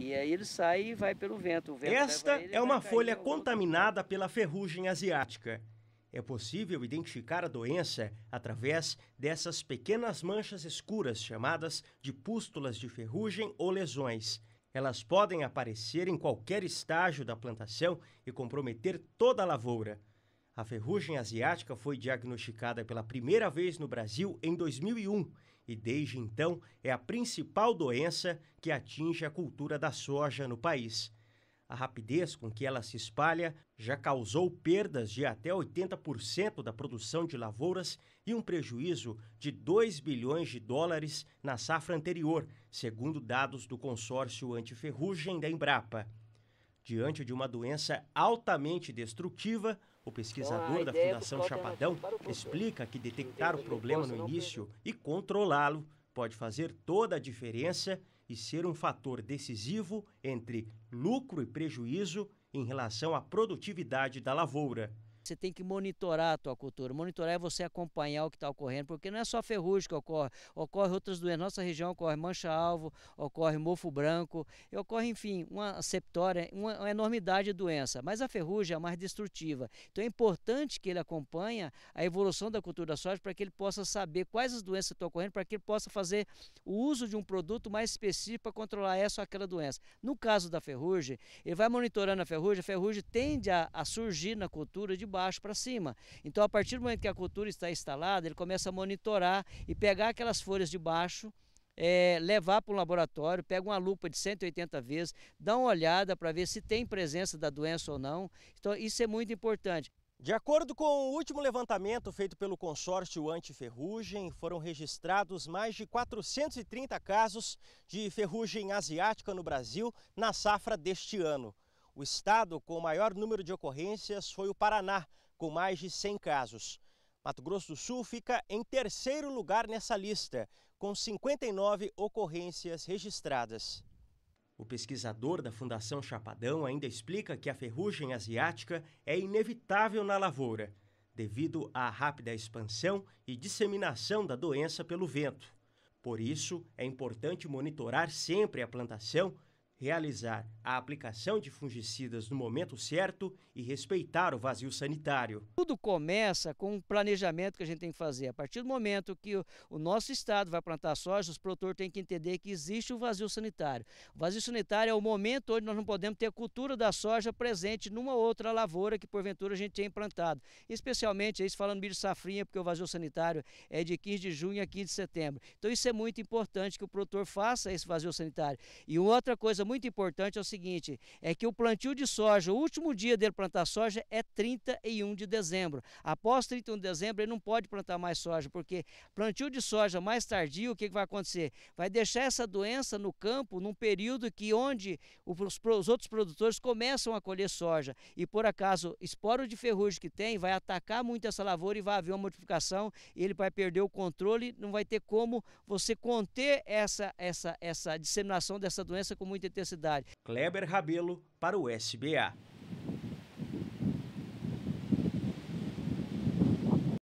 E aí ele sai e vai pelo vento. O vento Esta leva ele, é uma vai folha cair em algum outro contaminada pela ferrugem asiática. É possível identificar a doença através dessas pequenas manchas escuras chamadas de pústulas de ferrugem ou lesões. Elas podem aparecer em qualquer estágio da plantação e comprometer toda a lavoura. A ferrugem asiática foi diagnosticada pela primeira vez no Brasil em 2001 e desde então é a principal doença que atinge a cultura da soja no país. A rapidez com que ela se espalha já causou perdas de até 80% da produção de lavouras e um prejuízo de 2 bilhões de dólares na safra anterior, segundo dados do consórcio antiferrugem da Embrapa. Diante de uma doença altamente destrutiva, o pesquisador da Fundação Chapadão explica que detectar o problema no início e controlá-lo pode fazer toda a diferença e ser um fator decisivo entre lucro e prejuízo em relação à produtividade da lavoura. Você tem que monitorar a tua cultura. Monitorar é você acompanhar o que está ocorrendo, porque não é só ferrugem que ocorre outras doenças. Nossa região ocorre mancha-alvo, ocorre mofo branco, ocorre, enfim, uma septória, uma enormidade de doença. Mas a ferrugem é a mais destrutiva. Então é importante que ele acompanhe a evolução da cultura da soja para que ele possa saber quais as doenças estão ocorrendo, para que ele possa fazer o uso de um produto mais específico para controlar essa ou aquela doença. No caso da ferrugem, ele vai monitorando a ferrugem tende a surgir na cultura de baixo para cima. Então, a partir do momento que a cultura está instalada, ele começa a monitorar e pegar aquelas folhas de baixo, levar para o laboratório, pega uma lupa de 180 vezes, dá uma olhada para ver se tem presença da doença ou não. Então, isso é muito importante. De acordo com o último levantamento feito pelo consórcio antiferrugem, foram registrados mais de 430 casos de ferrugem asiática no Brasil na safra deste ano. O estado com o maior número de ocorrências foi o Paraná, com mais de 100 casos. Mato Grosso do Sul fica em terceiro lugar nessa lista, com 59 ocorrências registradas. O pesquisador da Fundação Chapadão ainda explica que a ferrugem asiática é inevitável na lavoura, devido à rápida expansão e disseminação da doença pelo vento. Por isso, é importante monitorar sempre a plantação, realizar a aplicação de fungicidas no momento certo e respeitar o vazio sanitário. Tudo começa com um planejamento que a gente tem que fazer. A partir do momento que o nosso estado vai plantar soja, os produtores têm que entender que existe o vazio sanitário. O vazio sanitário é o momento onde nós não podemos ter a cultura da soja presente numa outra lavoura que porventura a gente tenha implantado. Especialmente, isso falando milho safrinha, porque o vazio sanitário é de 15 de junho a 15 de setembro. Então isso é muito importante que o produtor faça esse vazio sanitário. E outra coisa muito importante é o seguinte, é que o plantio de soja, o último dia dele plantar soja é 31 de dezembro. Após 31 de dezembro ele não pode plantar mais soja, porque plantio de soja mais tardio, o que vai acontecer? Vai deixar essa doença no campo num período onde os outros produtores começam a colher soja e por acaso esporo de ferrugem que tem vai atacar muito essa lavoura e vai haver uma modificação e ele vai perder o controle, não vai ter como você conter essa disseminação dessa doença com muita intensidade. Kleber Rabelo para o SBA.